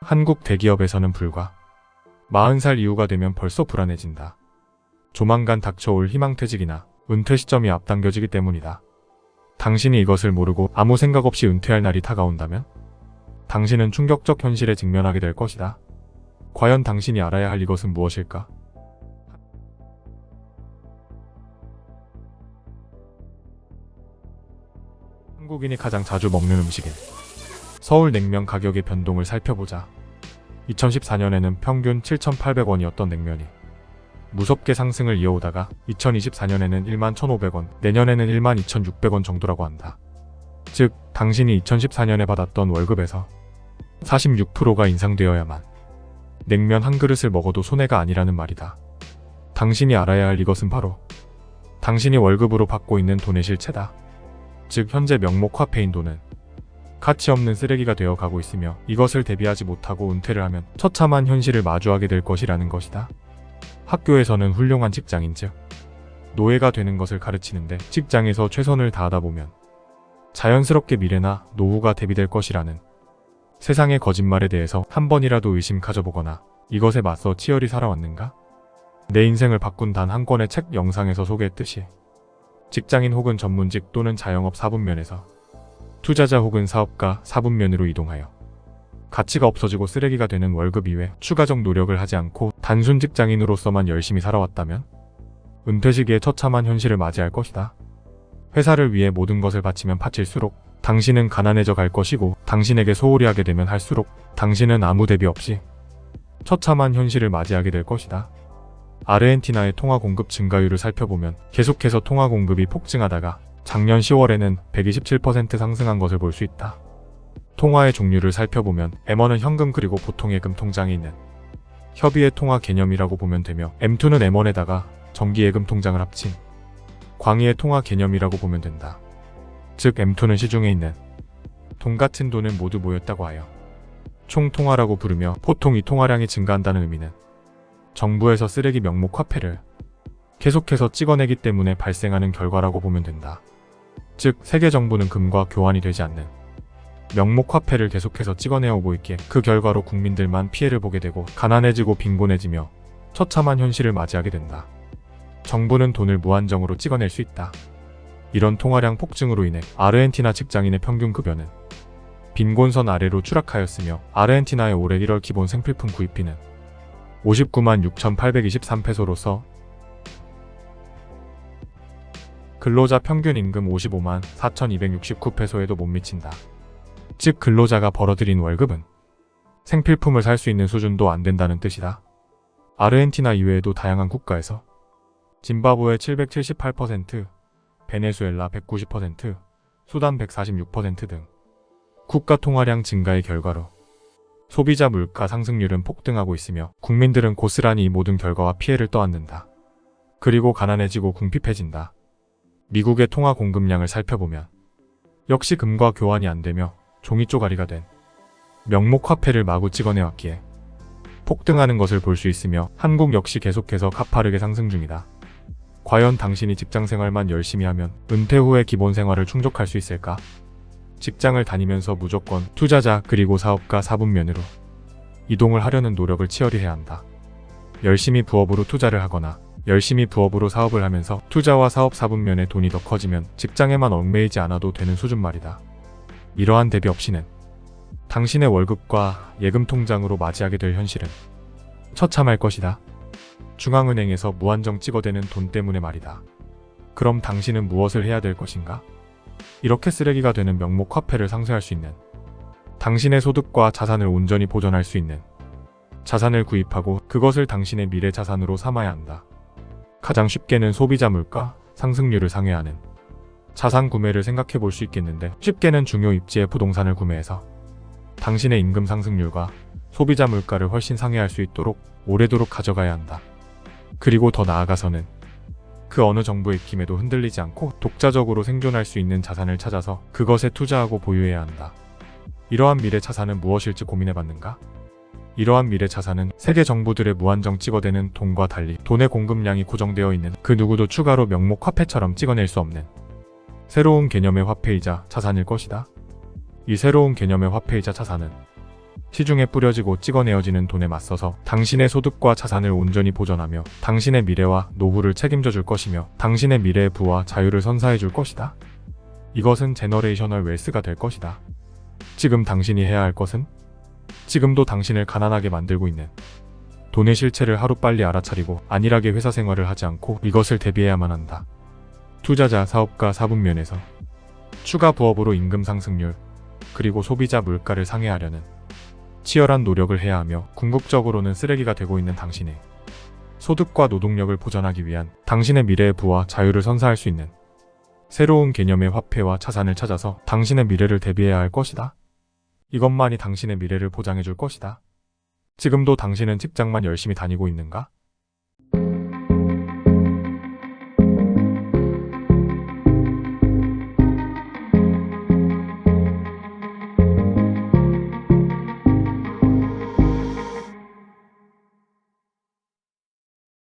한국 대기업에서는 불과 40살 이후가 되면 벌써 불안해진다. 조만간 닥쳐올 희망퇴직이나 은퇴 시점이 앞당겨지기 때문이다. 당신이 이것을 모르고 아무 생각 없이 은퇴할 날이 다가온다면 당신은 충격적 현실에 직면하게 될 것이다. 과연 당신이 알아야 할 이것은 무엇일까? 한국인이 가장 자주 먹는 음식인 서울 냉면 가격의 변동을 살펴보자. 2014년에는 평균 7,800원이었던 냉면이 무섭게 상승을 이어오다가 2024년에는 11,500원, 내년에는 12,600원 정도라고 한다. 즉, 당신이 2014년에 받았던 월급에서 46%가 인상되어야만 냉면 한 그릇을 먹어도 손해가 아니라는 말이다. 당신이 알아야 할 이것은 바로 당신이 월급으로 받고 있는 돈의 실체다. 즉, 현재 명목 화폐인 돈은 가치 없는 쓰레기가 되어 가고 있으며 이것을 대비하지 못하고 은퇴를 하면 처참한 현실을 마주하게 될 것이라는 것이다. 학교에서는 훌륭한 직장인 즉 노예가 되는 것을 가르치는데 직장에서 최선을 다하다 보면 자연스럽게 미래나 노후가 대비될 것이라는 세상의 거짓말에 대해서 한 번이라도 의심 가져보거나 이것에 맞서 치열히 살아왔는가? 내 인생을 바꾼 단 한 권의 책 영상에서 소개했듯이 직장인 혹은 전문직 또는 자영업 4분면에서 투자자 혹은 사업가 4분면으로 이동하여 가치가 없어지고 쓰레기가 되는 월급 이외 추가적 노력을 하지 않고 단순 직장인으로서만 열심히 살아왔다면 은퇴 시기에 처참한 현실을 맞이할 것이다. 회사를 위해 모든 것을 바치면 바칠수록 당신은 가난해져 갈 것이고 당신에게 소홀히 하게 되면 할수록 당신은 아무 대비 없이 처참한 현실을 맞이하게 될 것이다. 아르헨티나의 통화 공급 증가율을 살펴보면 계속해서 통화 공급이 폭증하다가 작년 10월에는 127% 상승한 것을 볼 수 있다. 통화의 종류를 살펴보면 M1은 현금 그리고 보통예금 통장에 있는 협의의 통화 개념이라고 보면 되며 M2는 M1에다가 정기예금 통장을 합친 광의의 통화 개념이라고 보면 된다. 즉 M2는 시중에 있는 돈 같은 돈을 모두 모였다고 하여 총통화라고 부르며 보통 이 통화량이 증가한다는 의미는 정부에서 쓰레기 명목 화폐를 계속해서 찍어내기 때문에 발생하는 결과라고 보면 된다. 즉 세계 정부는 금과 교환이 되지 않는 명목 화폐를 계속해서 찍어내오고 있기에 그 결과로 국민들만 피해를 보게 되고 가난해지고 빈곤해지며 처참한 현실을 맞이하게 된다. 정부는 돈을 무한정으로 찍어낼 수 있다. 이런 통화량 폭증으로 인해 아르헨티나 직장인의 평균 급여는 빈곤선 아래로 추락하였으며 아르헨티나의 올해 1월 기본 생필품 구입비는 59만 6,823페소로서 근로자 평균 임금 55만 4,269페소에도 못 미친다. 즉 근로자가 벌어들인 월급은 생필품을 살 수 있는 수준도 안 된다는 뜻이다. 아르헨티나 이외에도 다양한 국가에서 짐바브웨 778%, 베네수엘라 190%, 수단 146% 등 국가 통화량 증가의 결과로 소비자 물가 상승률은 폭등하고 있으며 국민들은 고스란히 이 모든 결과와 피해를 떠안는다. 그리고 가난해지고 궁핍해진다. 미국의 통화 공급량을 살펴보면 역시 금과 교환이 안 되며 종이 쪼가리가 된 명목 화폐를 마구 찍어내왔기에 폭등하는 것을 볼 수 있으며 한국 역시 계속해서 가파르게 상승 중이다. 과연 당신이 직장생활만 열심히 하면 은퇴 후의 기본 생활을 충족할 수 있을까? 직장을 다니면서 무조건 투자자 그리고 사업가 4분면으로 이동을 하려는 노력을 치열히 해야 한다. 열심히 부업으로 투자를 하거나 열심히 부업으로 사업을 하면서 투자와 사업 4분면에 돈이 더 커지면 직장에만 얽매이지 않아도 되는 수준 말이다. 이러한 대비 없이는 당신의 월급과 예금 통장으로 맞이하게 될 현실은 처참할 것이다. 중앙은행에서 무한정 찍어대는 돈 때문에 말이다. 그럼 당신은 무엇을 해야 될 것인가? 이렇게 쓰레기가 되는 명목 화폐를 상쇄할 수 있는 당신의 소득과 자산을 온전히 보존할 수 있는 자산을 구입하고 그것을 당신의 미래 자산으로 삼아야 한다. 가장 쉽게는 소비자 물가 상승률을 상회하는 자산 구매를 생각해 볼 수 있겠는데 쉽게는 중요 입지의 부동산을 구매해서 당신의 임금 상승률과 소비자 물가를 훨씬 상회할 수 있도록 오래도록 가져가야 한다. 그리고 더 나아가서는 그 어느 정부의 입김에도 흔들리지 않고 독자적으로 생존할 수 있는 자산을 찾아서 그것에 투자하고 보유해야 한다. 이러한 미래 자산은 무엇일지 고민해봤는가? 이러한 미래 자산은 세계 정부들의 무한정 찍어대는 돈과 달리 돈의 공급량이 고정되어 있는 그 누구도 추가로 명목 화폐처럼 찍어낼 수 없는 새로운 개념의 화폐이자 자산일 것이다. 이 새로운 개념의 화폐이자 자산은 시중에 뿌려지고 찍어내어지는 돈에 맞서서 당신의 소득과 자산을 온전히 보전하며 당신의 미래와 노후를 책임져 줄 것이며 당신의 미래의 부와 자유를 선사해 줄 것이다. 이것은 제너레이셔널 웰스가 될 것이다. 지금 당신이 해야 할 것은 지금도 당신을 가난하게 만들고 있는 돈의 실체를 하루빨리 알아차리고 안일하게 회사 생활을 하지 않고 이것을 대비해야만 한다. 투자자, 사업가, 사분면에서 추가 부업으로 임금 상승률, 그리고 소비자 물가를 상회하려는 치열한 노력을 해야 하며 궁극적으로는 쓰레기가 되고 있는 당신의 소득과 노동력을 보전하기 위한 당신의 미래의 부와 자유를 선사할 수 있는 새로운 개념의 화폐와 자산을 찾아서 당신의 미래를 대비해야 할 것이다. 이것만이 당신의 미래를 보장해 줄 것이다. 지금도 당신은 직장만 열심히 다니고 있는가?